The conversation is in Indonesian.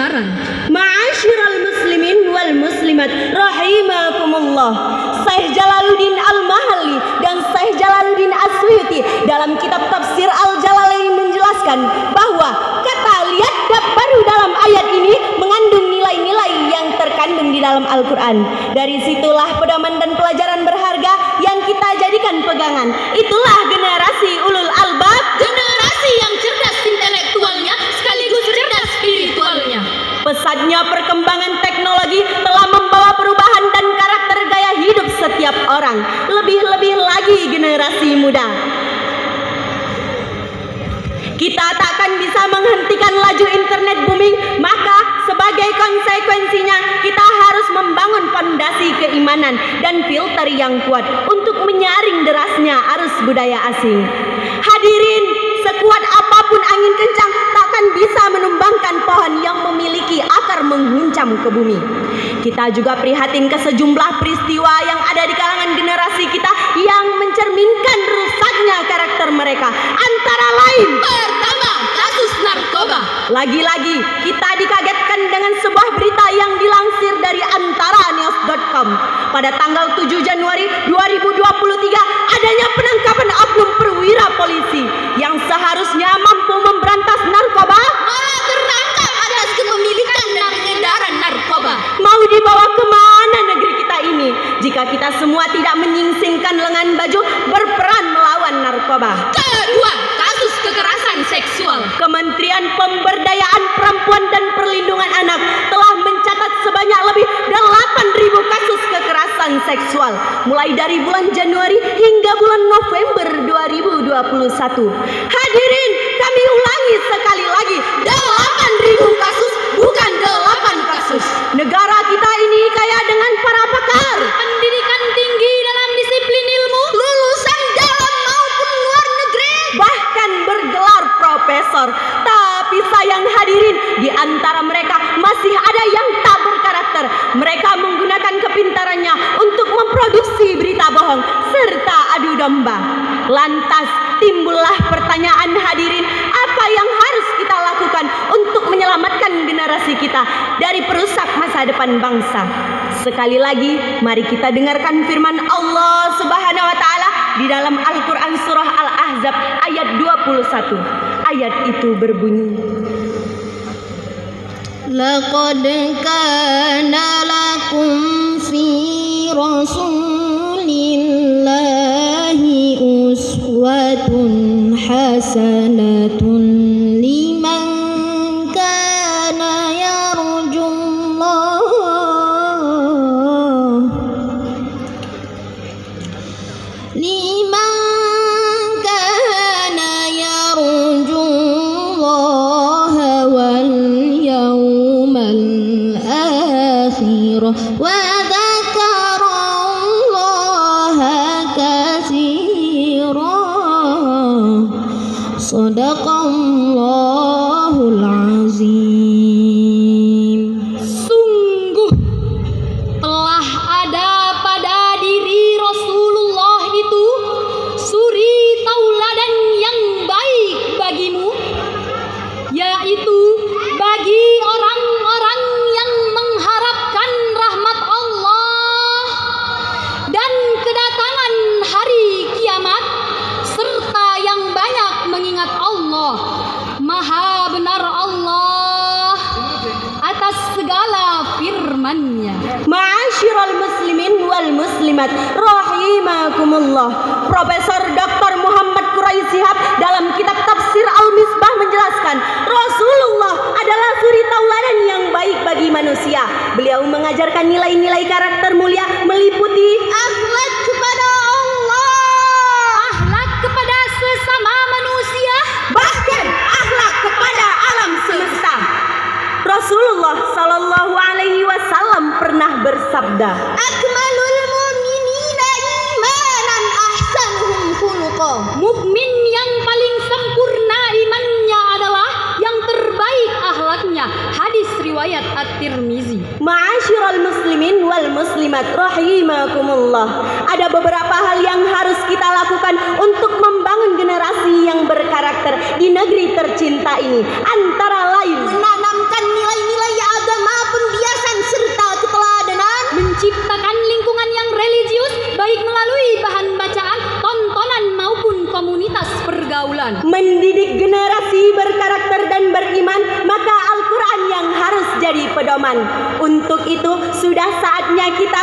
kebenaran. Ma'asyiral muslimin wal muslimat rahimakumullah. Syekh Jalaluddin Al-Mahalli dan Syekh Jalaluddin As-Suyuti dalam kitab tafsir Al-Jalalain menjelaskan bahwa kata lihat baru dalam ayat ini mengandung nilai-nilai yang terkandung di dalam Al-Quran. Dari situlah pedoman dan pelajaran berharga yang kita jadikan pegangan. Itulah generasi ulul albab, Generasi yang cerdas intelektualnya sekaligus cerdas spiritualnya. pesatnya perkembangan teknologi telah membawa perubahan dan karakter gaya hidup setiap orang. Lebih-lebih lagi generasi muda. Kita takkan bisa menghentikan laju internet booming, maka sebagai konsekuensinya kita harus membangun fondasi keimanan dan filter yang kuat untuk menyaring derasnya arus budaya asing. Hadirin, sekuat apapun angin kencang takkan bisa menumbangkan pohon yang memiliki akar menghuncam ke bumi. Kita juga prihatin ke sejumlah peristiwa yang ada di kalangan generasi kita yang mencerminkan rusaknya karakter mereka. Antara lain, Pertama, kasus narkoba. lagi-lagi kita dikagetkan dengan sebuah berita yang dilansir dari antaranews.com. Pada tanggal 7 Januari 2023 adanya penangkapan oknum perwira polisi yang seharusnya mampu memberantas narkoba Malah tertangkap atas kepemilikan dan peredaran narkoba. mau dibawa kemana negeri kita ini jika kita semua tidak menyingsingkan lengan baju berperan melawan narkoba. Kedua, kasus kekerasan seksual. Kementerian Pemberdayaan Perempuan dan Perlindungan Anak telah mencatat sebanyak lebih 8.000 kasus kekerasan seksual mulai dari bulan Januari hingga bulan November 2021. Hadirin, kami ulangi sekali lagi, 8.000 kasus, bukan 8 kasus. negara kita ini kaya dengan para pakar, Pendidikan tinggi dalam disiplin ilmu, lulusan dalam maupun luar negeri. bahkan bergelar profesor. Tapi sayang hadirin, di antara mereka masih ada yang tak berkarakter. Mereka menggunakan kepintarannya untuk memproduksi berita bohong serta adu domba. Lantas timbullah pertanyaan hadirin, apa yang harus kita lakukan untuk menyelamatkan generasi kita dari perusak masa depan bangsa? Sekali lagi, mari kita dengarkan firman Allah Subhanahu wa taala di dalam Al-Qur'an surah Al-Ahzab ayat 21. Ayat itu berbunyi, لقد كان لكم في رسول الله أسوة حسنة لمن كان يرجو الله واليوم الآخر وذكر الله كثيرا صدق الله العظيم. Sungguh telah ada pada diri Rasulullah itu suri tauladan yang baik bagimu, yaitu bagi orang-orang yang mengharapkan rahmat Allah dan kedatangan hari kiamat, serta yang banyak mengingat Allah. Maha benar Allah atas segala firman-Nya. Ma'asyiral muslimin wal muslimat rahimakumullah. Profesor Dr. Muhammad Quraisy Shihab dalam kitab tafsir Al-Misbah menjelaskan, Rasulullah adalah suri tauladan yang baik bagi manusia. Beliau mengajarkan nilai-nilai karakter mulia meliputi Akhlak kepada Allah, Akhlak kepada sesama manusia, bahkan akhlak kepada alam semesta. Rasulullah Sallallahu Alaihi Wasallam pernah bersabda, akmalul mu'minina imanan ahsanuhum khuluqa. mukmin yang paling sempurna imannya adalah yang terbaik akhlaknya. Hadis riwayat At-Tirmizi. Ma'asyiral muslimin wal muslimat rahimakumullah. Ada beberapa hal yang harus kita lakukan untuk membangun generasi yang berkarakter di negeri tercinta ini. Antara lain, Menanamkan nilai-nilai mendidik generasi berkarakter dan beriman, maka Al-Quran yang harus jadi pedoman. Untuk itu sudah saatnya kita